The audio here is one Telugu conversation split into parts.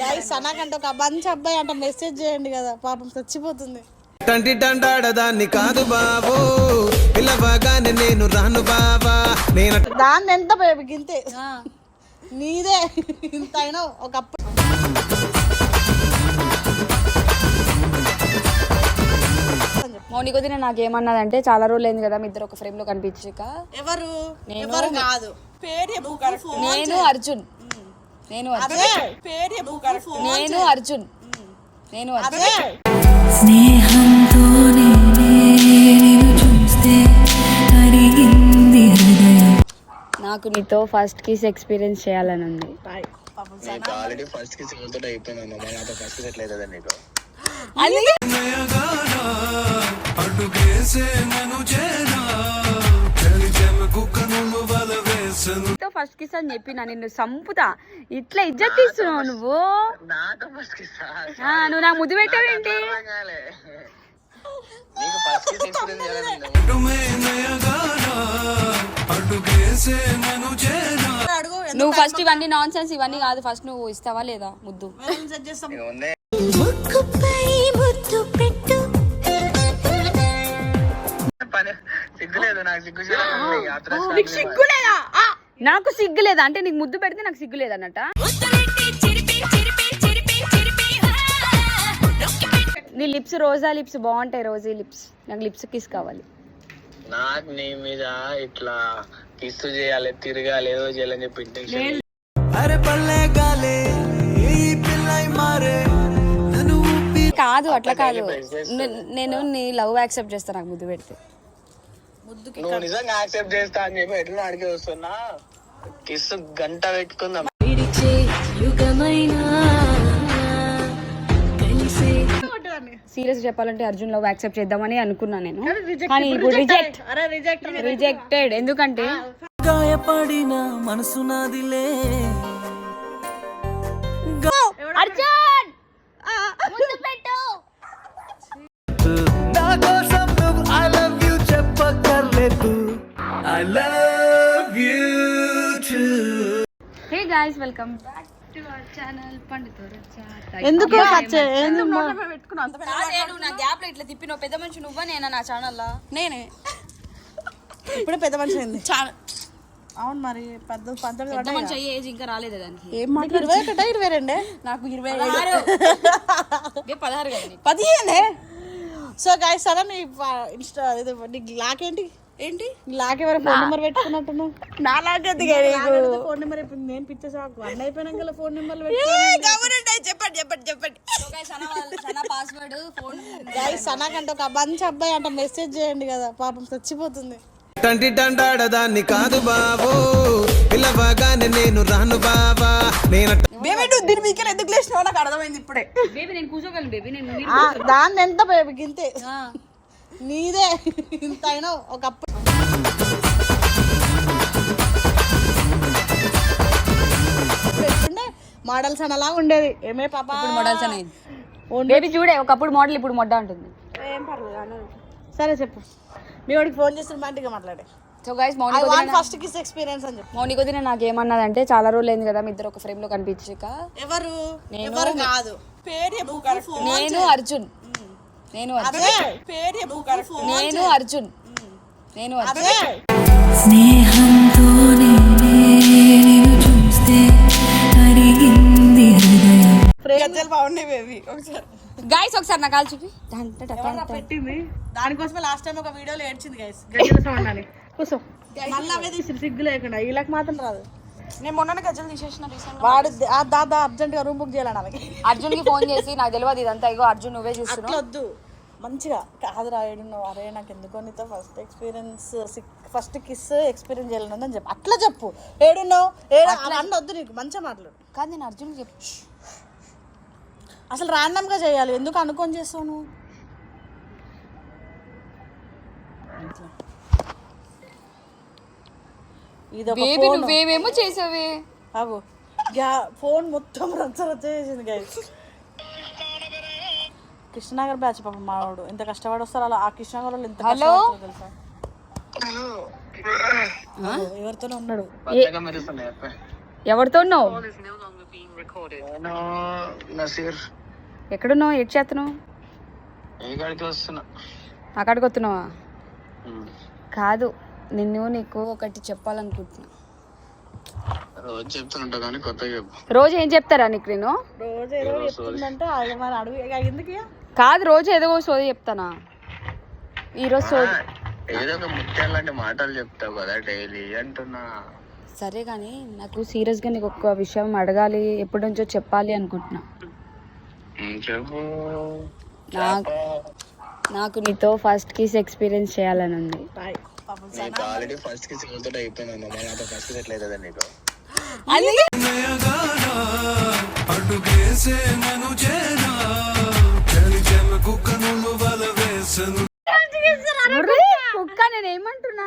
గైస్ సనాకంటే ఒక మంచి అబ్బాయి అంట మెసేజ్ చేయండి కదా, పాపం చచ్చిపోతుంది. తంటి తండాడదాన్ని కాదు బాబు, పిల్లవగానే నేను రాను బాబా. నేను దాన్ని ఎంత గింతే నీదే ఇంత అయినా ఒకప్పుడు. మౌనిక వదిన నాకేమన్నదంటే చాలా రోజులు అయింది కదా మీ ఇద్దరు ఒక ఫ్రేమ్ లో కనిపించక. ఎవరు ఎవరు కాదు నేను అర్జున్ నేను అర్జున్ స్నేహంతోనే నిన్ను చూస్తే కరిగింది హృదయం. నాకు నీతో ఫస్ట్ కిస్ ఎక్స్పీరియన్స్ చేయాలని ఉంది. ఆల్రెడీ ఫస్ట్ కిస్ తోటి అయిపోయిందన్న, మళ్ళీ నాతో ఫస్ట్ కిస్ ఎట్లయితుంది నీకు? ఫస్ట్ కిస్ అని చెప్పి నిన్ను సంపుతా, ఇట్లా ఇజ్జత్ తీస్తున్నావు నువ్వు. నాతో ఫస్ట్ కిస్ నువ్వు నాకు ముద్దు పెట్టావేంటి? నీకు ఫస్ట్ కిస్ ఎక్స్పీరియన్స్ చేయాలని. నువ్వు ఫస్ట్ ఇవన్నీ నాన్ సెన్స్ ఇవన్నీ కాదు, ఫస్ట్ నువ్వు ఇస్తావా లేదా ముద్దు? సిగ్గులేదు నాకు, సిగ్గులేదా? నాకు సిగ్గులేదా అంటే నీకు ముద్దు పెడితే నాకు సిగ్గులేదు అన్నట్ట. నీ లిప్స్ రోజా లిప్స్ బాగుంటాయి, రోజీ లిప్స్. నాకు లిప్స్ కిస్ కావాలి. నాకు నీ మీద ఇట్లా కిస్ చేయాలి, తిరగాలి, ఏదో చేయాలని చెప్పి ఇంటెన్షన్. కాదు అట్లా కాదు, నేను నీ లవ్ యాక్సెప్ట్ చేస్తాను నాకు ముద్దు పెడితే. నువ్వు నిజంగా యాక్సెప్ట్ చేస్తా అని చెప్పి ఎట్లా అడిగి వస్తున్నా, కిస్ గంట పెట్టుకుందాం. సీరియస్ చెప్పాలంటే అర్జున్ లవ్ యాక్సెప్ట్ చేద్దామని అనుకున్నా నేను, కానీ ఇప్పుడు రిజెక్టెడ్. ఎందుకంటే గాయపడిన మనసు నాదిలే. అర్జున్ ముద్దు పెట్టు. నా కోసం నువ్వు ఐ లవ్ యు చెప్పక్కర్లేదు, I love you too. Hey guys, welcome back to our channel పండుతో రచ్చా. ఎందుకు నా గ్యాప్ లో ఇట్లా తిప్పిన పెద్ద మనిషి నువ్వా నేనా నా ఛానల్లో? నేనే. ఇప్పుడే పెద్ద మనిషి అయింది. అవును మరి పెద్ద మనిషి అయ్యే ఏజ్ ఇంకా రాలేదు దానికి. ఏం మాట 21 22 నాకు 16 కదా 15. సో గైస్ సరే నీ ఇన్స్టా లాక్ ఏంటి లాక్ ఎవరు ఫోన్ నెంబర్ పెట్టుకున్నట్టున్నావు? నా లాక్ ఫోన్ నెంబర్ అయిపోయింది. నేను పిచ్చ షాక్ అన్న అయిపోయినాక ఫోన్ నెంబర్లు పాస్వర్డ్ ఫోన్. గైస్ సనాకంటే ఒక మంచి అబ్బాయి అంట మెసేజ్ చేయండి కదా, పాపం చచ్చిపోతుంది. తంటి తండాడదాన్ని కాదు బాబు, పిల్లవగానే నేను రాను బాబా. నేను బేబీ నువ్వు దీని మీద ఎందుకు లేచినావు నాకు అర్థమైంది ఇప్పుడే. బేబీ నేను కూర్చోగలను బేబీ, నేను దాన్ని ఎంత గింతే నీదే ఇంత అయినా ఒకప్పుడు. మోడల్స్ అని అలా ఉండేది. ఏమే పాప మోడల్స్ అని బేబీ చూడే, ఒకప్పుడు మోడల్ ఇప్పుడు మొడ్డ ఉంటుంది. ఏం పర్లేదు. సరే చెప్పు, మీ వాడికి ఫోన్ చేసిన మంచిగా మాట్లాడే. So guys first kiss experience అని చెప్పు. మౌనిక వదిన నాకేమన్నదంటే చాలా రోజులు అయింది కదా మీ ఇద్దరు ఒక ఫ్రేమ్ లో కనిపించక. ఎవరు ఎవరు కాదు నేను అర్జున్ స్నేహంతోనే నిన్ను చూస్తే కరిగింది హృదయం. బాగున్నాయి బేబీ. ఒకసారి గైస్ ఒకసారి నా కాల్ చూపి. పెట్టింది దానికోసమే లాస్ట్ టైం ఒక వీడియోలో ఏడ్చింది గైస్. గజ్జల సౌండ్ అని కూర్చో. మళ్ళీ అవే తీసి సిగ్గు లేకుండా వీళ్ళకి మాత్రం రాదు. నేను మొన్న గజ్జలు తీసేసిన వాడు దాదా అర్జెంట్ గా రూమ్ బుక్ చేయాలని ఆమెకి. అర్జున్ కి ఫోన్ చేసి నాకు తెలియదు ఇదంతా, ఇగో అర్జున్ నువ్వే చూస్తున్నావు. వద్దు మంచిగా కాదు రాయడు నువ్వు. అరే నాకు ఎందుకో నీతో ఫస్ట్ కిస్ ఎక్స్పీరియన్స్ చేయాలని చెప్పు. అట్లా చెప్పు. ఏడున్నావు అన్న వద్దు నీకు మంచిగా మాట్లాడు. కాదు నేను అర్జున్ చెప్పు. అసలు ర్యాండమ్ గా చేయాలి, ఎందుకు అనుకొని చేస్తావు నువ్వు? బేబీ నువ్వేమేమో చేసావే. అవు ఫోన్ మొత్తం రచ్చ చేసింది గైస్. కృష్ణనగర్ బ్యాచ్ పాప మావాడు ఎంత కష్టపడి వస్తారు అలా. ఆ కృష్ణనగర్ వాళ్ళు ఎంత తెలుసా? ఎవరితోనే ఉన్నాడు. ఎవరితో ఉన్నావు? నేను నసీర్ ఎక్కడున్నావు? ఎటు చేస్తున్నావు? ఎక్కడికి వస్తున్నా. అక్కడికి వస్తున్నావా? కాదు, నీకు ఒకటి చెప్పాలనుకుంటున్నా. రోజు చెప్తుంటా కానీ కొత్తగా చెప్పు. రోజు ఏం చెప్తారా నీకు నేను? రోజు ఏదో చెప్తుందంటే మరి అడుగు ఎందుకు? కాదు, రోజు ఏదో సోది చెప్తానా? ఈరోజు సోది ఏదో ఒక ముత్యాలంటే మాటలు చెప్తావు కదా డైలీ అంటున్నా. సరే కానీ నాకు సీరియస్గా నీకు ఒక్క విషయం అడగాలి, ఎప్పటి నుంచో చెప్పాలి అనుకుంటున్నా. చెప్పు. నాకు నీతో ఫస్ట్ కిస్ ఎక్స్పీరియన్స్ చేయాలని ఉంది. నీకు ఆల్రెడీ ఫస్ట్ కి సింగిల్ తోటి అయిపోయింది. నాతో ఫస్ట్ కి ఎట్లా అవుతుంది నీకు? కుక్క నేను ఏమంటున్నా,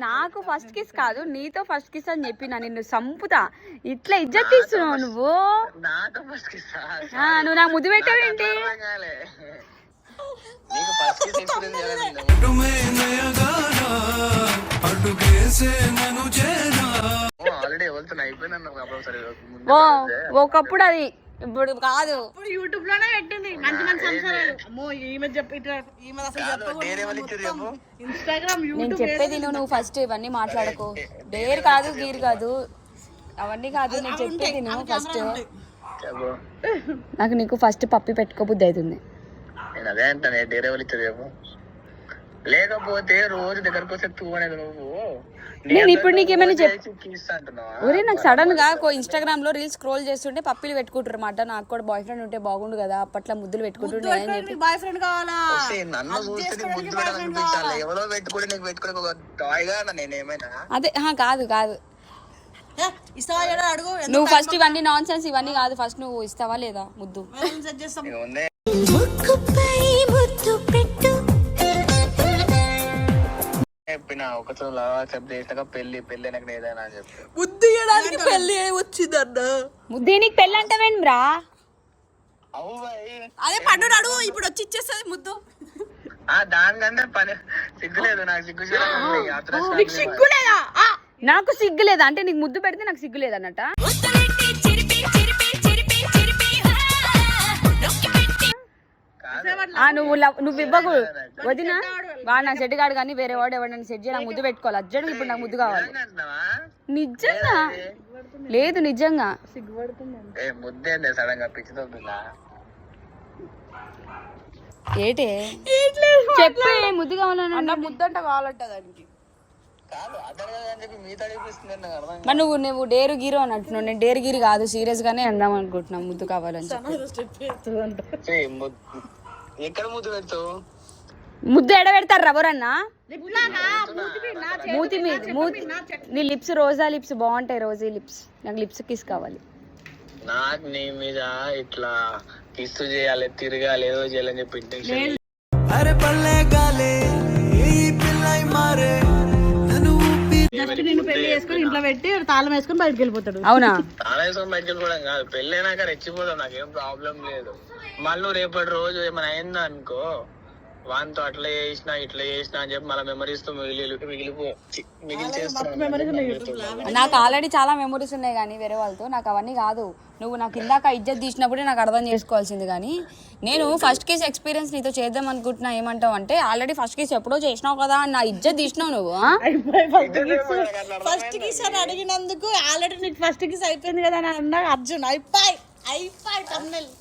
నాకు ఫస్ట్ కిస్ కాదు నీతో ఫస్ట్ కిస్ అని చెప్పినా. నిన్ను సంపుతా. ఇట్లా ఇజ్జత్ తీస్తున్నావు నువ్వు. నాతో ఫస్ట్ కిస్ నువ్వు నాకు ముద్దు పెట్టావేంటి? నీకు ఫస్ట్ కిస్ ఎక్స్పీరియన్స్ చేయాలని ఆల్రెడీ ఎవరితో అయిపోయినా ఒకప్పుడు అది, ఇప్పుడు కాదు. ఇప్పుడు యూట్యూబ్ లోనే పెట్టింది మంచి మంచి సంసారాలు. అమ్మో ఈమె చెప్పి ఈమె అసలు ఇన్స్టాగ్రామ్ నేను యూట్యూబ్ చెప్పేది నువ్వు ఫస్ట్ ఇవన్నీ మాట్లాడకు. డేర్ కాదు, గీర్ కాదు, అవన్నీ కాదు. నేను చెప్పేది నువ్వు ఫస్ట్. నాకు నీకు ఫస్ట్ పప్పి పెట్టుకోబుద్ది అవుతుంది. నేను అదే అంటాను, డేరే వాళ్ళు ఇచ్చేది చెప్పు. లేకపోతే రోజు దగ్గరకు వస్తే తూ అనేది నువ్వు. నేను ఇప్పుడు నీకేమైనా అంటున్నావా? ఒరే నాకు సడన్ గా ఇన్స్టాగ్రామ్ లో రీల్స్ స్క్రోల్ చేస్తుంటే పప్పిలు పెట్టుకుంటారు అన్నమాట. నాకు కూడా బాయ్ ఫ్రెండ్ ఉంటే బాగుండు కదా, అప్పట్లో ముద్దులు పెట్టుకుంటుండే అని చెప్పి. బాయ్ ఫ్రెండ్ కావాలా? నన్ను చూస్తే ముద్దు పెట్టాలనిపించాలి. ఎవరో పెట్టుకుంటే నీకు పెట్టుకునే ఒక టాయ్ గా నేనేమైనా? అదే కాదు కాదు, ఇస్తావా అడుగు. నువ్వు ఫస్ట్ ఇవన్నీ నాన్ సెన్స్ ఇవన్నీ కాదు. ఫస్ట్ నువ్వు ఇస్తావా లేదా ముద్దు? సెట్ చేస్తాం. చెప్పిన ఒకసారి యాక్సెప్ట్ చేసినాక పెళ్లి నాకు ఏదైనా అని చెప్పి ముద్దు ఇవ్వడానికి పెళ్లి వచ్చిందన్న. ముద్దు నీకు పెళ్ళి అంటావేం రా? అవు బాయ్, అదే పండు అడుగు, ఇప్పుడు వచ్చి ఇచ్చేస్తుంది ముద్దు. దానికంటే పని సిగ్గులేదు. నాకు సిగ్గు సిగ్గులేదా? నాకు సిగ్గు లేదా అంటే నీకు ముద్దు పెడితే నాకు సిగ్గు లేదన్నట. నువ్వు ఇవ్వకు వదినా. వాడు నాకు సెట్ కాడు కానీ వేరే వాడు ఎవరైనా సెట్ చేయాలి. నాకు ముద్దు పెట్టుకోవాలి అర్జెంట్. ఇప్పుడు నాకు ముద్దు కావాలి నిజంగా. లేదు నిజంగా ముద్దే సడన్ గా పిచ్చితోందా? ఏటే చెప్పే ముద్దు కావాలన్నా? ముద్దు అంటే కావాలంట దానికి. మరి నువ్వు డేరు గీరో అని అంటున్నావు. నేను డేరు గీరి కాదు, సీరియస్ గానే అందాం అనుకుంటున్నా ముద్దు కావాలని. ఎక్కడ ముద్దు పెడతావు? ముద్దు ఎడ పెడతారు ఎవరన్నా? మూతి మీద. నీ లిప్స్ రోజా లిప్స్ బాగుంటాయి, రోజీ లిప్స్. నాకు లిప్స్ కిస్ కావాలి. నాకు నీ మీద ఇట్లా కిస్ చేయాలి, తిరగాలి, ఏదో చేయాలని చెప్పి ఇంటెన్షన్. అరే పల్లె గాలే ఈ పిల్లై మారే నిన్ను పెళ్లి చేసుకుని ఇంట్లో పెట్టి తాళం వేసుకుని బయటకు వెళ్ళిపోతాడు. అవునా? తాళం వేసుకొని బయటకు వెళ్ళిపోవడం కాదు, పెళ్ళి అయినాక రెచ్చిపోతాం. నాకేం ప్రాబ్లం లేదు. మళ్ళీ రేపటి రోజు ఏమైనా అయిందా అనుకో, వానితో అట్లా చేసినా ఇట్లా చేసినా అని చెప్పి మళ్ళీ మెమరీస్ తో నాకు ఆల్రెడీ చాలా మెమరీస్ ఉన్నాయి కానీ వేరే వాళ్ళతో. నాకు అవన్నీ కాదు. నువ్వు నాకు ఇందాక ఇజ్జత్ తీసినప్పుడే నాకు అర్థం చేసుకోవాల్సింది. కానీ నేను ఫస్ట్ కేస్ ఎక్స్పీరియన్స్ నీతో చేద్దాం అనుకుంటున్నా. ఏమంటావు అంటే ఆల్రెడీ ఫస్ట్ కేసు ఎప్పుడో చేసినావు కదా, నా ఇజ్జత్ తీసినావు నువ్వు. ఫస్ట్ కిస్ అని అడిగినందుకు ఆల్రెడీ నీకు ఫస్ట్ కిస్ అయిపోయింది కదా అని అన్నా అర్జున్. అయిపోయి తమ్ముళ్ళు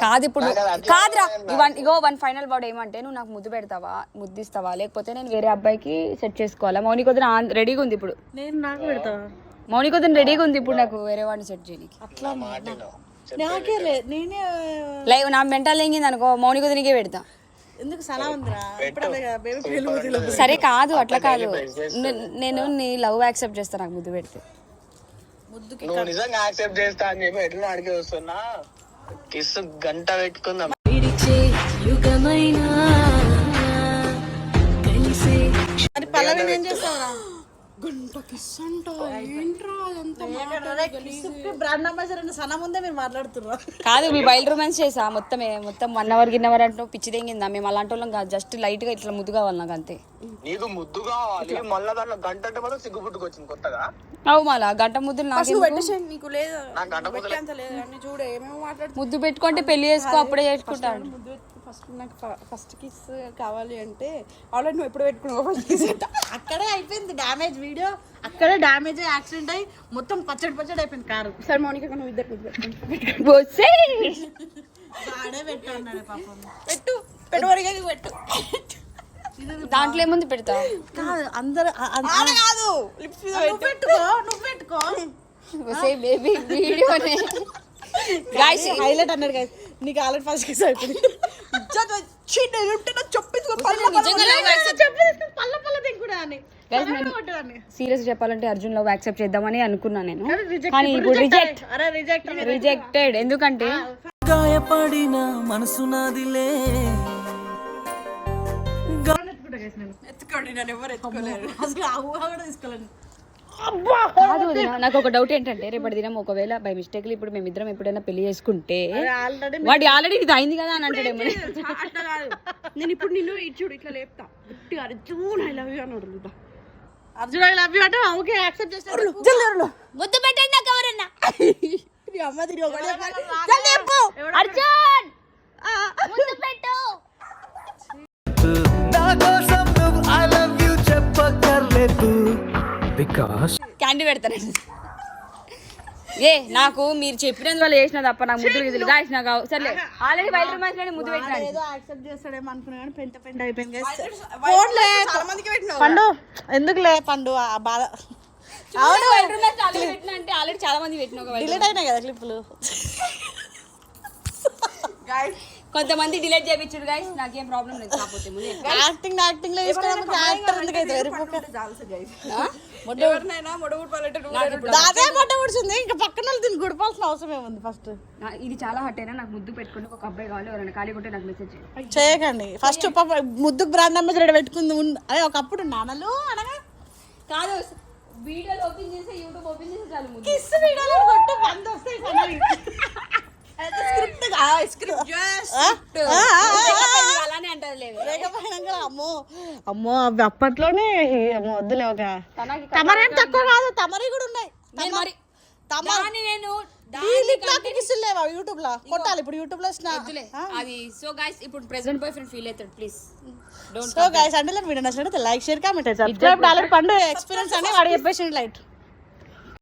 కాదు ఇప్పుడు కాదురా. ఇగో వన్ ఫైనల్ వర్డ్ ఏమంటే, నువ్వు నాకు ముద్దు పెడతావా, ముద్దు ఇస్తావా, లేకపోతే నేను వేరే అబ్బాయికి సెట్ చేసుకోవాలా? మౌనిక వదిన రెడీగా ఉంది ఇప్పుడు. నేను నాకు పెడతా. మౌనిక వదిన రెడీగా ఉంది ఇప్పుడు నాకు వేరే వాడిని సెట్ చేయడానికి. అట్లా నాకే నేనే లైవ్ నా మెంటల్ ఎంగింది అనుకో, మౌనిక వదినకే పెడతా. ఎందుకు సలా ఉందిరా? ఇప్పుడు సరే కాదు, అట్లా కాదు. నేను నీ లవ్ యాక్సెప్ట్ చేస్తా నాకు ముద్దు పెడితే. నువ్వు నిజంగా యాక్సెప్ట్ చేస్తా అని చెప్పి ఎట్లా అడిగి వస్తున్నా. కిస్ గంట పెట్టుకుందాం. మరి పల్లవి ఏం చేస్తావురా? గంట కిస్ అంట ఏంట్రా అదంతా బ్రాండ్ అంబాసిడర్ అన్న సన్న ముందే మీరు మాట్లాడుతున్నారు. కాదు మీ బయలు రొమాన్స్ చేసా మొత్తం 1 అవర్ గిన్నవర్ అంటూ పిచ్చి తెంగిందా? మేము అలాంటి వాళ్ళం కాదు, జస్ట్ లైట్ గా ఇట్లా ముద్దు కావాలి నాకు అంతే. నీకు ముద్దు కావాలి మళ్ళా దాంట్లో గంట అంటే మాత్రం సిగ్గు పుట్టుకొచ్చింది కొత్తగా. అవు మళ్ళా గంట ముద్దులు నాకు పెట్టేసాను నీకు లేదు నాకు గంట ముద్దులే. అంత లేదు అని చూడు ఏమేమో మాట్లాడుతూ ముద్దు పెట్టుకుంటే పెళ్లి చేసుకో అప్పుడే చేసుకుంటాడు. ఫస్ట్ నాకు ఫస్ట్ కిస్ కావాలి అంటే ఆల్రెడీ నువ్వు ఎప్పుడు పెట్టుకున్నావు ఫస్ట్ కిస్ అంట. అక్కడే అయిపోయింది డ్యామేజ్ వీడియో, అక్కడే డ్యామేజ్ యాక్సిడెంట్ అయ్యి మొత్తం పచ్చడి అయిపోయింది కారు. సరే మౌనిక నువ్వు ఇద్దరు ముద్దు పెట్టుకుంటా బొస్సే. ఆడే పెట్టాడు పాపం. పెట్టు వరిగా పెట్టు. దాంట్లో ఏముంది పెడతా? కాదు అందరు కాదు లిప్స్ మీద నువ్వు పెట్టుకో బొస్సే బేబీ వీడియోనే గాయ్స్ హైలైట్ అన్నాడు గైస్. నీకు ఆల్రెడీ ఫస్ట్ కిస్ అయిపోయింది. సీరియస్ చెప్పాలంటే అర్జున్ లవ్ యాక్సెప్ట్ చేద్దామని అనుకున్నా నేను, కానీ ఇప్పుడు రిజెక్టెడ్. ఎందుకంటే గాయపడిన మనసు నాదిలే ఎత్తుకోండి నన్ను ఎవరు ఎత్తుకోలేరు. అసలు ఆ ఊహ కూడా తీసుకోలేదు. కాదు వదినా, నాకు ఒక డౌట్ ఏంటంటే రేపటి దినం ఒకవేళ బై మిస్టేక్ ఇప్పుడు మేమిద్దరం ఎప్పుడైనా పెళ్లి చేసుకుంటే వాడి ఆల్రెడీ ఇది అయింది కదా అని అంటాడేమో. అట్లా కాదు, నేను ఇప్పుడు నిన్ను చూడు ఇట్లా లేపుతా గట్టిగా అర్జున్ ఐ లవ్ యూ అని అడుగుతా. అర్జున్ ఐ లవ్ యూ అంటే ఓకే యాక్సెప్ట్ చేస్తాడు. ముద్దు పెట్టండి నాకు ఎవరన్నా. అమ్మ తిరిగి ఒకటి అర్జున్ ముద్దు పెట్టు. నా కోసం నువ్వు ఐ లవ్ యూ చెప్పక్కర్లేదు బికాస్ క్యాండీ పెడతానండి. ఏ నాకు మీరు చెప్పినందువల్ల చేసిన తప్ప నాకు ముద్దులు గిద్దులు గాయస్ నాకు సర్లే ఆల్రెడీ బయట రొమాన్స్ లోనే ముద్దు పెట్టినాడు. ఏదో యాక్సెప్ట్ చేస్తాడేమో అనుకున్నా కానీ పెంట అయిపోయింది guys. చాలా మందికి పెట్టినావు పండు ఎందుకులే పండు ఆ బాధ. అవును బయట రొమాన్స్ ఆల్రెడీ పెట్టినా అంటే ఆల్రెడీ చాలా మంది పెట్టిన ఒక డిలీట్ అయినాయి కదా క్లిప్పులు. కొంతమంది డిలీట్ చేయించారు గాయస్, నాకేం ప్రాబ్లం లేదు. కాకపోతే ముందు యాక్టింగ్ లో తీసుకోవడం యాక్టర్ ఎందుకైతే ఎవరినైనా మొడగుడు పల్లెటూరు దాదే మొట్ట పుడిచింది. ఇంకా పక్కన వాళ్ళు దీన్ని గుడిపాల్సిన అవసరం ఏముంది? ఫస్ట్ ఇది చాలా హట్ అయినా నాకు ముద్దు పెట్టుకుని ఒక అబ్బాయి కావాలి, ఎవరైనా ఖాళీ ఉంటే నాకు మెసేజ్ చేయండి. చేయకండి. ఫస్ట్ ముద్దుకు బ్రాండ్ అంబాసిడర్ పెట్టుకుంది అదే ఒకప్పుడు నాన్నలు అనగా కాదు వీడియోలు ఓపెన్ చేసి యూట్యూబ్ ఓపెన్ చేసి చాలు ముద్దు. కిస్ వీడియోలో కొట్టు 100 వస్తాయి సన్నవి. అలానే అంటారు లేదు లేకపోయినా అమ్మో అవి అప్పట్లోనే వద్దులే. ఒక తమరేం తక్కువ కాదు, తమరి కూడా ఉన్నాయి. మరి నేను లేవా యూట్యూబ్ లో కొట్టాలి ఇప్పుడు యూట్యూబ్ లో అది. సో గైస్ ఇప్పుడు ప్రెసెంట్ బాయ్ ఫ్రెండ్ ఫీల్ అవుతాడు ప్లీజ్. సో గైస్ అంటే వీడియో నచ్చినట్లయితే like share comment subscribe. Already పండు ఎక్స్పీరియన్స్ అని వాడు చెప్పేసి లైట్